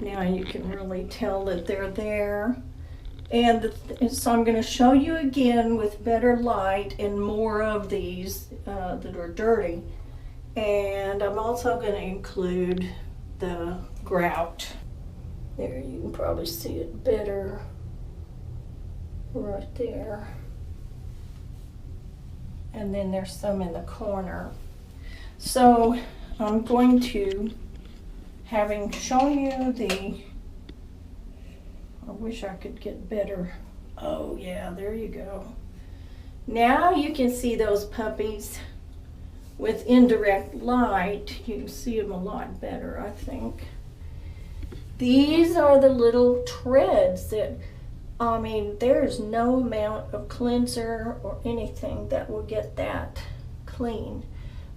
Now you can really tell that they're there. And so I'm going to show you again with better light and more of these that are dirty. And I'm also going to include the grout. There, you can probably see it better right there. And then there's some in the corner. So I'm going to, having shown you the, I wish I could get better. Oh yeah, there you go. Now you can see those puppies with indirect light. You can see them a lot better, I think. These are the little treads that, I mean, there's no amount of cleanser or anything that will get that clean.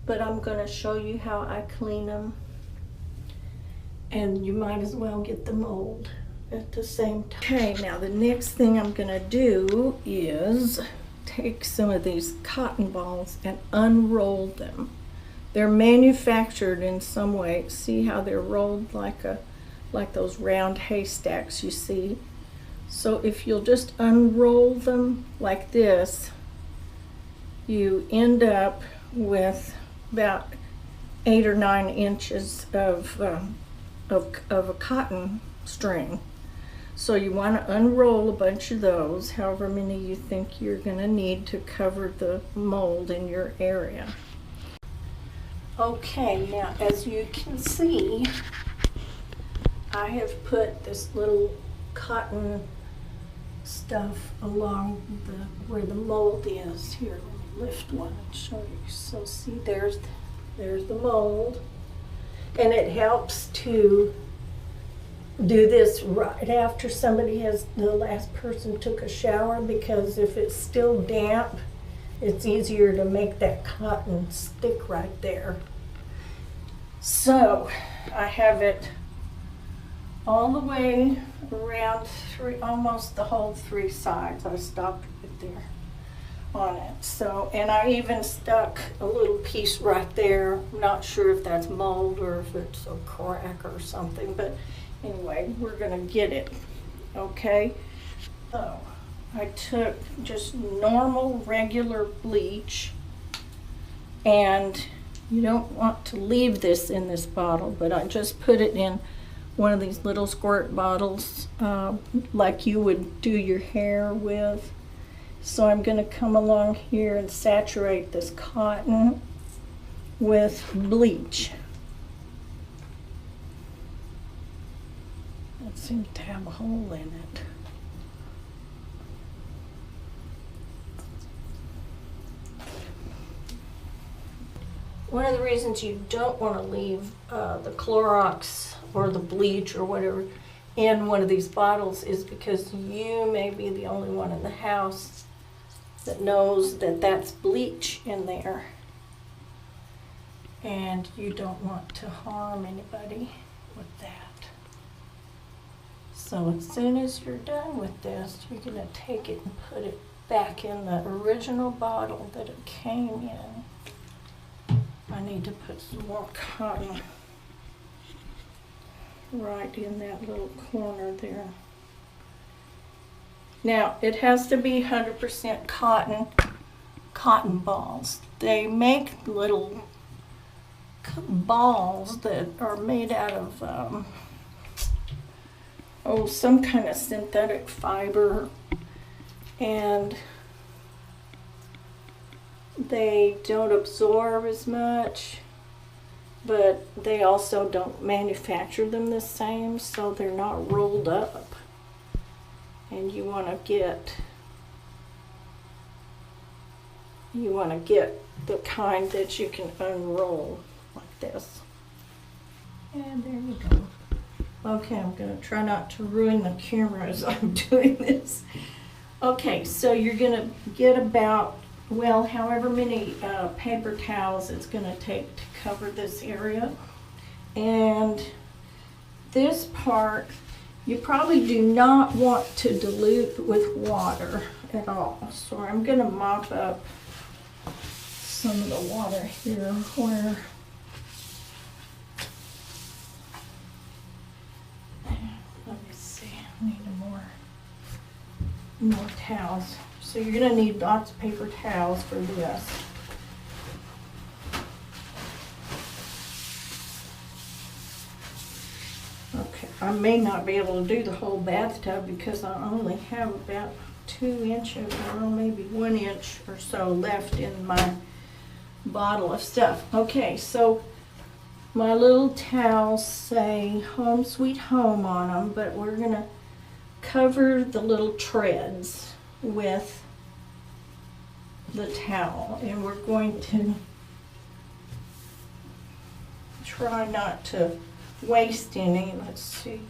But I'm going to show you how I clean them. And you might as well get the mold at the same time. Okay, now the next thing I'm going to do is take some of these cotton balls and unroll them. They're manufactured in some way. See how they're rolled like those round haystacks you see. So if you'll just unroll them like this, you end up with about 8 or 9 inches of a cotton string. So you want to unroll a bunch of those, however many you think you're going to need to cover the mold in your area. Okay, now as you can see, I have put this little cotton stuff along where the mold is. Here, let me lift one and show you. So see, there's the mold, and it helps to do this right after the last person took a shower, because if it's still damp, it's easier to make that cotton stick right there. So I have it all the way around almost the whole 3 sides. I stopped right there on it. So, and I even stuck a little piece right there. I'm not sure if that's mold or if it's a crack or something, but anyway, we're gonna get it, okay? So I took just normal regular bleach, and you don't want to leave this in this bottle, but I just put it in one of these little squirt bottles like you would do your hair with. So I'm going to come along here and saturate this cotton with bleach. It seems to have a hole in it. One of the reasons you don't want to leave the Clorox or the bleach or whatever in one of these bottles is because you may be the only one in the house that knows that that's bleach in there, and you don't want to harm anybody with that. So as soon as you're done with this, you're going to take it and put it back in the original bottle that it came in. I need to put some more cotton right in that little corner there. Now, it has to be 100% cotton balls. They make little balls that are made out of some kind of synthetic fiber, and they don't absorb as much, but they also don't manufacture them the same, so they're not rolled up. And you want to get the kind that you can unroll like this. And there you go. Okay, I'm going to try not to ruin the camera as I'm doing this. Okay, so you're going to get about, well, however many paper towels it's going to take to cover this area. And this part, you probably do not want to dilute with water at all. So I'm going to mop up some of the water here where more towels. So you're gonna need lots of paper towels for this. Okay, I may not be able to do the whole bathtub because I only have about 2 inches or maybe 1 inch or so left in my bottle of stuff. Okay, so my little towels say Home Sweet Home on them, but we're gonna cover the little treads with the towel, and we're going to try not to waste any, let's see,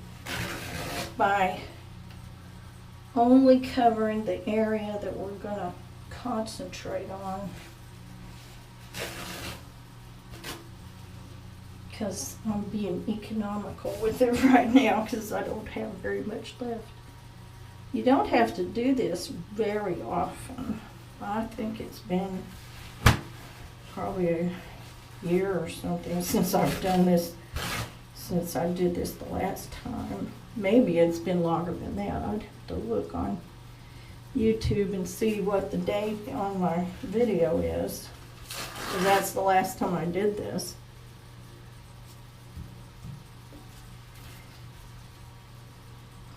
by only covering the area that we're going to concentrate on, because I'm being economical with it right now because I don't have very much left. You don't have to do this very often. I think it's been probably a year or something since I've done this, since I did this the last time. Maybe it's been longer than that. I'd have to look on YouTube and see what the date on my video is. So that's the last time I did this.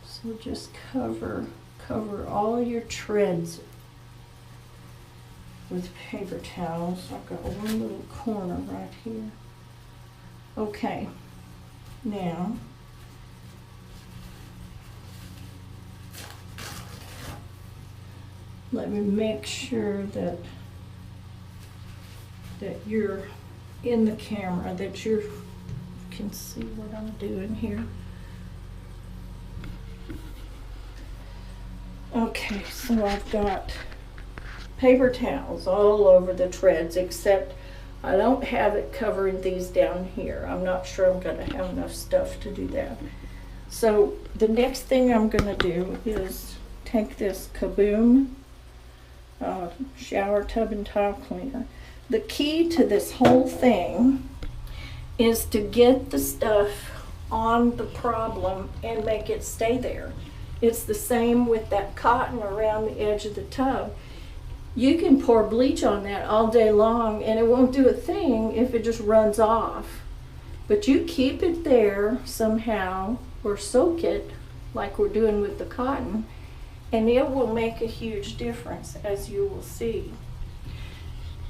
So just cover all your treads with paper towels. I've got one little corner right here. Okay, now let me make sure that you're in the camera, that you can see what I'm doing here. Okay, so I've got paper towels all over the treads, except I don't have it covering these down here. I'm not sure I'm going to have enough stuff to do that. So the next thing I'm going to do is take this Kaboom shower tub and tile cleaner. The key to this whole thing is to get the stuff on the problem and make it stay there. It's the same with that cotton around the edge of the tub. You can pour bleach on that all day long and it won't do a thing if it just runs off. But you keep it there somehow or soak it like we're doing with the cotton, and it will make a huge difference, as you will see.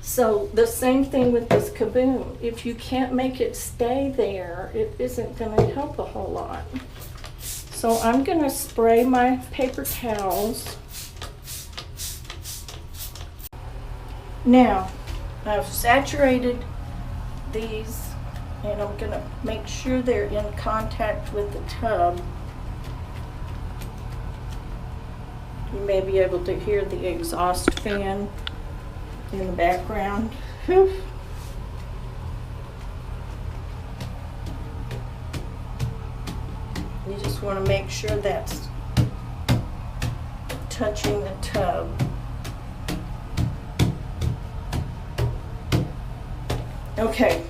So the same thing with this Kaboom. If you can't make it stay there, it isn't going to help a whole lot. So I'm going to spray my paper towels. Now, I've saturated these, and I'm going to make sure they're in contact with the tub. You may be able to hear the exhaust fan in the background. Whew. You just want to make sure that's touching the tub. Okay,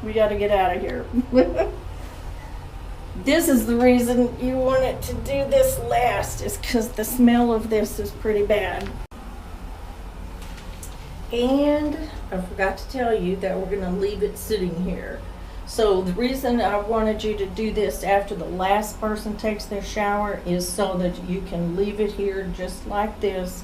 we got to get out of here. This is the reason you want it to do this last, is because the smell of this is pretty bad. And I forgot to tell you that we're going to leave it sitting here. So the reason I wanted you to do this after the last person takes their shower is so that you can leave it here just like this.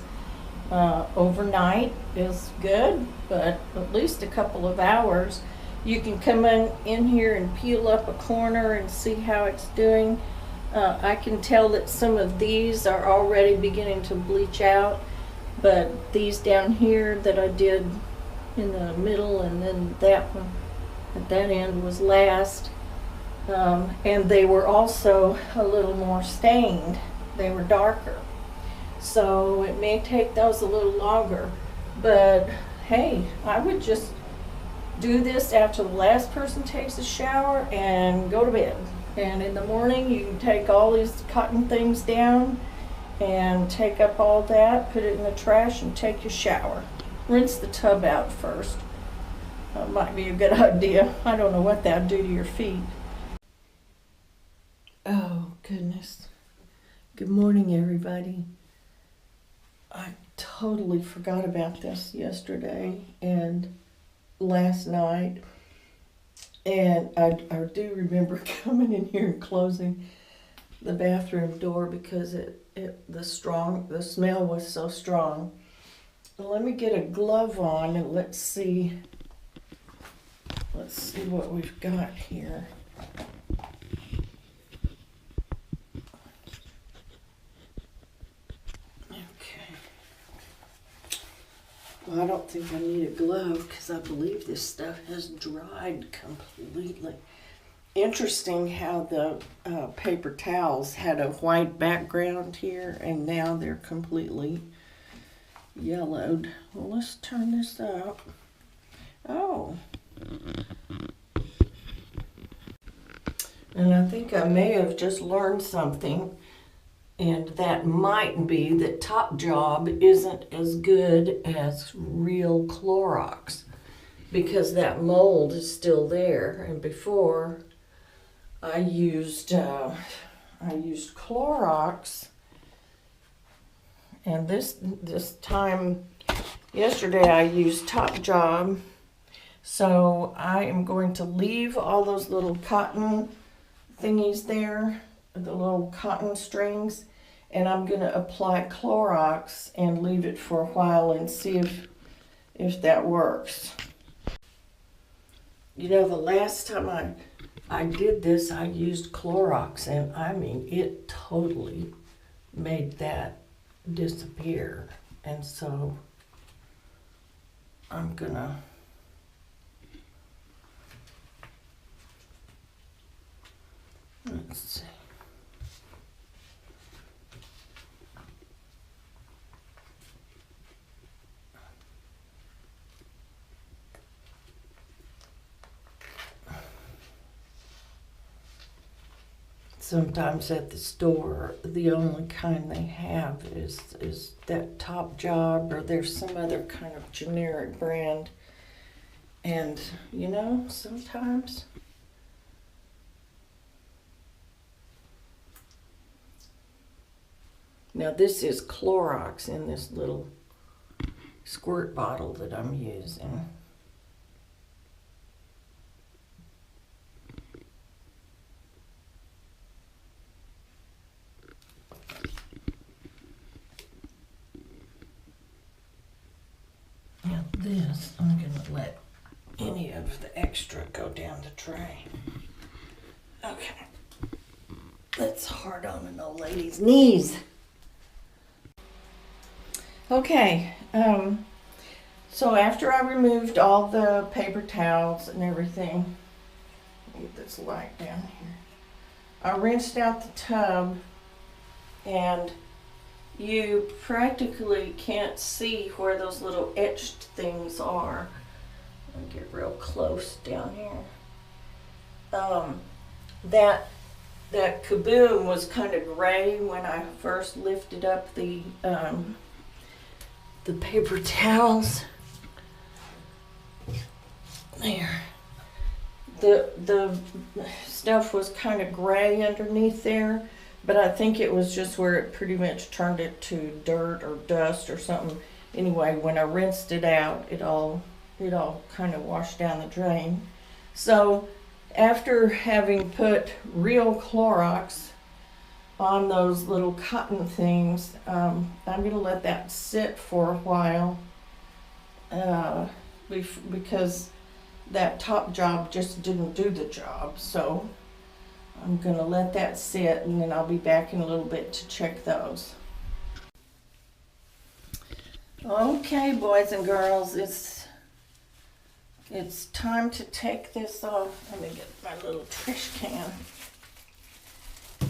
Overnight is good, but at least a couple of hours. You can come in here and peel up a corner and see how it's doing. I can tell that some of these are already beginning to bleach out, but these down here that I did in the middle, and then that one at that end was last, and they were also a little more stained. They were darker, so it may take those a little longer, but hey, I would just do this after the last person takes a shower and go to bed. And in the morning you can take all these cotton things down and take up all that, put it in the trash, and take your shower. Rinse the tub out first. That might be a good idea. I don't know what that'd do to your feet. Oh, goodness. Good morning, everybody. I totally forgot about this yesterday and last night. And I do remember coming in here and closing the bathroom door because the smell was so strong. Well, let me get a glove on and let's see what we've got here. Okay. Well, I don't think I need a glove because I believe this stuff has dried completely. Interesting how the paper towels had a white background here and now they're completely yellowed. Well, let's turn this up. Oh. And I think I may have just learned something, and that might be that Top Job isn't as good as real Clorox because that mold is still there. And before I used Clorox, and this time yesterday I used Top Job. So I am going to leave all those little cotton thingies there, the little cotton strings, and I'm going to apply Clorox and leave it for a while and see if that works. You know, the last time I did this, I used Clorox, and I mean, it totally made that disappear. And so I'm gonna let's see. Sometimes at the store, the only kind they have is that Top Job, or there's some other kind of generic brand. And, you know, sometimes now this is Clorox in this little squirt bottle that I'm using. Now this, I'm going to let any of the extra go down the tray. Okay. That's hard on an old lady's knees. Okay, so after I removed all the paper towels and everything, let me get this light down here. I rinsed out the tub, and you practically can't see where those little etched things are. Let me get real close down here. That kaboom was kind of gray when I first lifted up the paper towels. There. The stuff was kind of gray underneath there, but I think it was just where it pretty much turned it to dirt or dust or something. Anyway, when I rinsed it out, it all kind of washed down the drain. So after having put real Clorox on those little cotton things, I'm going to let that sit for a while because that Top Job just didn't do the job. So I'm going to let that sit, and then I'll be back in a little bit to check those. Okay, boys and girls, it's time to take this off. Let me get my little trash can.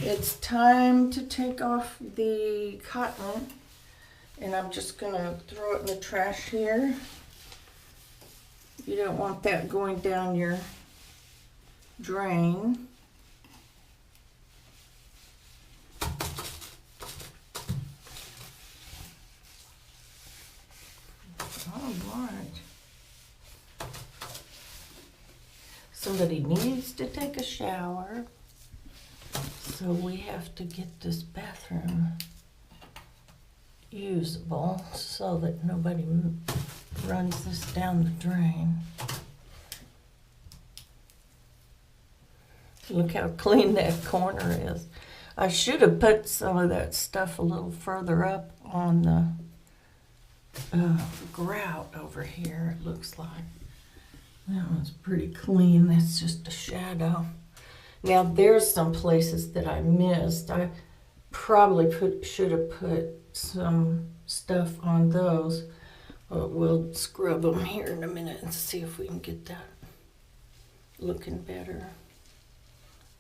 It's time to take off the cotton, and I'm just going to throw it in the trash here. You don't want that going down your drain. All right. Somebody needs to take a shower. So we have to get this bathroom usable so that nobody runs this down the drain. Look how clean that corner is. I should have put some of that stuff a little further up on the grout over here, it looks like. That one's pretty clean. That's just a shadow. Now there's some places that I missed. I probably should have put some stuff on those. But we'll scrub them here in a minute and see if we can get that looking better.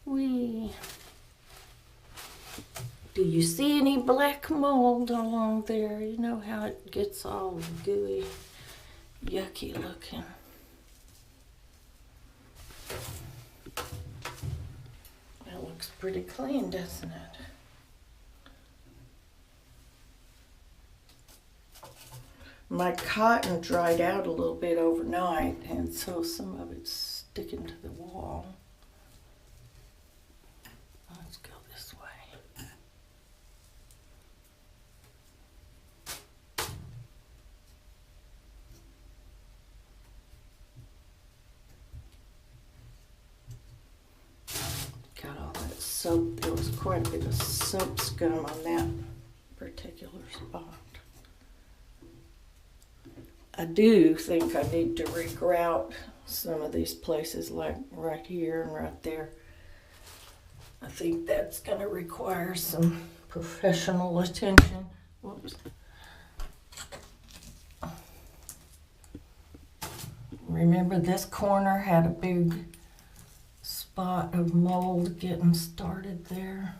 Whee! Do you see any black mold along there? You know how it gets all gooey, yucky looking. That looks pretty clean, doesn't it? My cotton dried out a little bit overnight, and so some of it's sticking to the wall. Let's go this way. Got all that soap. There was quite a bit of soap scum on that particular spot. I do think I need to regrout some of these places, like right here and right there. I think that's going to require some professional attention. Whoops. Remember, this corner had a big spot of mold getting started there.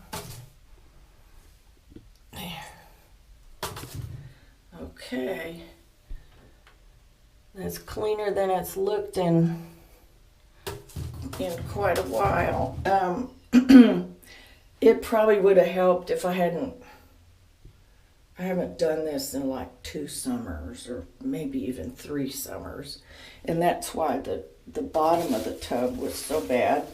There. Okay. That's cleaner than it's looked in quite a while. It probably would have helped if I haven't done this in like 2 summers or maybe even 3 summers. And that's why the bottom of the tub was so bad.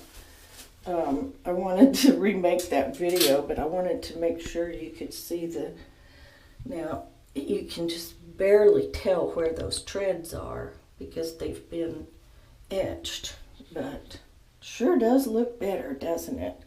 I wanted to remake that video, but I wanted to make sure you could see now you can just barely tell where those treads are because they've been etched, but sure does look better, doesn't it?